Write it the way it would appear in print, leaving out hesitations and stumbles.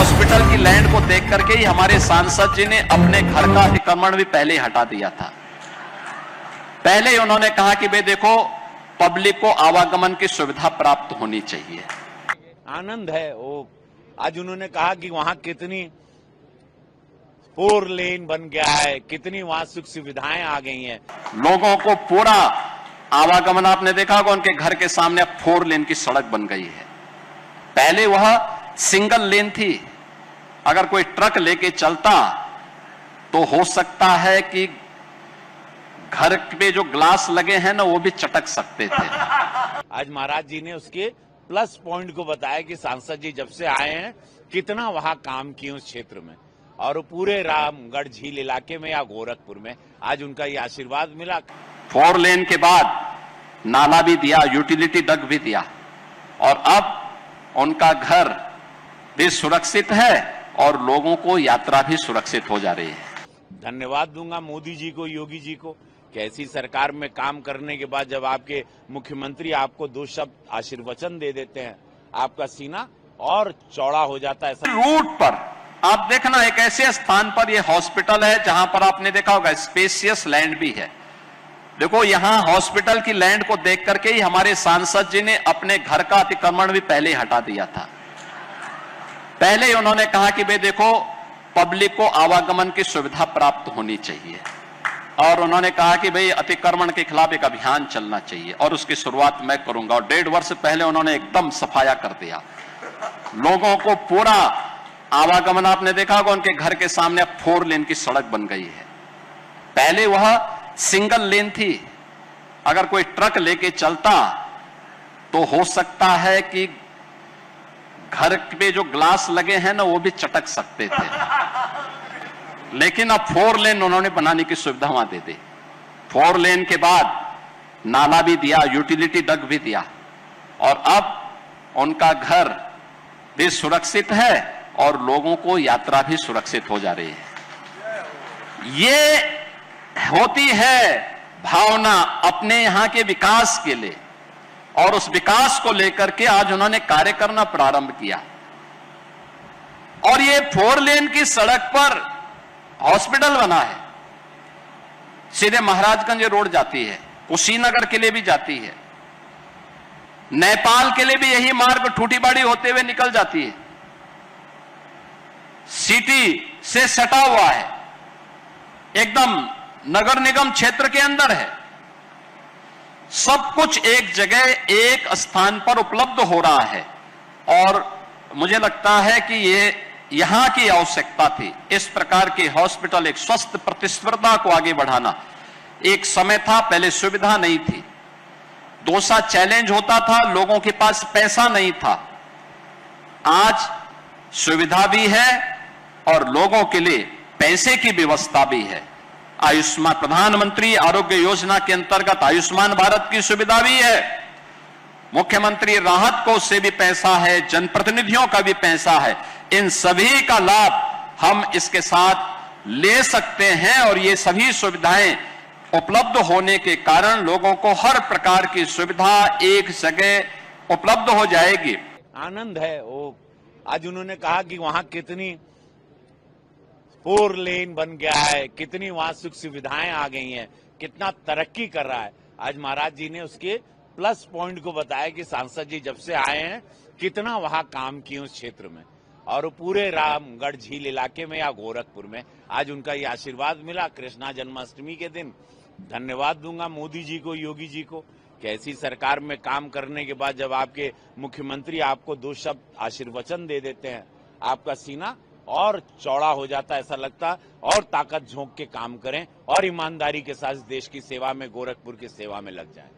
Hospital की land को देख करके ही हमारे सांसद जी ने अपने घर का अतिक्रमण भी पहले ही हटा दिया था। पहले ही उन्होंने कहा कि भाई देखो, पब्लिक को आवागमन की सुविधा प्राप्त होनी चाहिए। आनंद है वो, आज उन्होंने कहा कि वहां कितनी 4 लेन बन गया है, कितनी वहां सुख सुविधाएं आ गई हैं। लोगों को पूरा आवागमन, आपने देखा होगा उनके घर के सामने अब 4 लेन की सड़क बन गई है। पहले वह सिंगल लेन थी। अगर कोई ट्रक लेके चलता तो हो सकता है कि घर पे जो ग्लास लगे हैं ना, वो भी चटक सकते थे। आज महाराज जी ने उसके प्लस पॉइंट को बताया कि सांसद जी जब से आए हैं कितना वहां काम किए उस क्षेत्र में, और पूरे रामगढ़ झील इलाके में या गोरखपुर में आज उनका ये आशीर्वाद मिला। 4 लेन के बाद नाला भी दिया, यूटिलिटी डक्ट भी दिया, और अब उनका घर भी सुरक्षित है और लोगों को यात्रा भी सुरक्षित हो जा रही है। धन्यवाद दूंगा मोदी जी को, योगी जी को, कि ऐसी सरकार में काम करने के बाद जब आपके मुख्यमंत्री आपको 2 शब्द आशीर्वचन दे देते हैं, आपका सीना और चौड़ा हो जाता है। रूट पर आप देखना, एक ऐसे स्थान पर यह हॉस्पिटल है जहां पर आपने देखा होगा स्पेशियस लैंड भी है। देखो, यहां हॉस्पिटल की लैंड को देख करके ही हमारे सांसद जी ने अपने घर का अतिक्रमण भी पहले ही हटा दिया था। पहले ही उन्होंने कहा कि भाई देखो, पब्लिक को आवागमन की सुविधा प्राप्त होनी चाहिए, और उन्होंने कहा कि भाई अतिक्रमण के खिलाफ एक अभियान चलना चाहिए, और उसकी शुरुआत मैं करूंगा। और 1.5 वर्ष पहले उन्होंने एकदम सफाया कर दिया। लोगों को पूरा आवागमन, आपने देखा होगा उनके घर के सामने अब 4 लेन की सड़क बन गई है। पहले वह सिंगल लेन थी। अगर कोई ट्रक लेके चलता तो हो सकता है कि घर पे जो ग्लास लगे हैं ना, वो भी चटक सकते थे। लेकिन अब 4 लेन उन्होंने बनाने की सुविधा वहां दे दी। 4 लेन के बाद नाला भी दिया, यूटिलिटी डक्ट भी दिया, और अब उनका घर भी सुरक्षित है और लोगों को यात्रा भी सुरक्षित हो जा रही है। ये होती है भावना अपने यहां के विकास के लिए, और उस विकास को लेकर के आज उन्होंने कार्य करना प्रारंभ किया। और ये 4 लेन की सड़क पर हॉस्पिटल बना है। सीधे महाराजगंज रोड जाती है, कुशीनगर के लिए भी जाती है, नेपाल के लिए भी यही मार्ग ठूठीबाड़ी होते हुए निकल जाती है। सिटी से सटा हुआ है, एकदम नगर निगम क्षेत्र के अंदर है। सब कुछ एक जगह, एक स्थान पर उपलब्ध हो रहा है, और मुझे लगता है कि ये यहां की आवश्यकता थी। इस प्रकार के हॉस्पिटल, एक स्वस्थ प्रतिस्पर्धा को आगे बढ़ाना। एक समय था पहले सुविधा नहीं थी, दूसरा चैलेंज होता था, लोगों के पास पैसा नहीं था। आज सुविधा भी है और लोगों के लिए पैसे की व्यवस्था भी है। आयुष्मान, प्रधानमंत्री आरोग्य योजना के अंतर्गत आयुष्मान भारत की सुविधा भी है। मुख्यमंत्री राहत कोष से भी पैसा है, जनप्रतिनिधियों का भी पैसा है। इन सभी का लाभ हम इसके साथ ले सकते हैं, और ये सभी सुविधाएं उपलब्ध होने के कारण लोगों को हर प्रकार की सुविधा एक जगह उपलब्ध हो जाएगी। आनंद है वो, आज उन्होंने कहा कि वहां कितनी 4 लेन बन गया है, कितनी वहां सुख सुविधाएं आ गई हैं, कितना तरक्की कर रहा है। आज महाराज जी ने उसके प्लस पॉइंट को बताया कि सांसद जी जब से आए हैं कितना वहां काम किए उस क्षेत्र में, और पूरे रामगढ़ झील इलाके में या गोरखपुर में आज उनका ये आशीर्वाद मिला कृष्णा जन्माष्टमी के दिन। धन्यवाद दूंगा मोदी जी को, योगी जी को, कि ऐसी सरकार में काम करने के बाद जब आपके मुख्यमंत्री आपको 2 शब्द आशीर्वचन दे देते हैं, आपका सीना और चौड़ा हो जाता है। ऐसा लगता और ताकत झोंक के काम करें और ईमानदारी के साथ देश की सेवा में, गोरखपुर की सेवा में लग जाएं।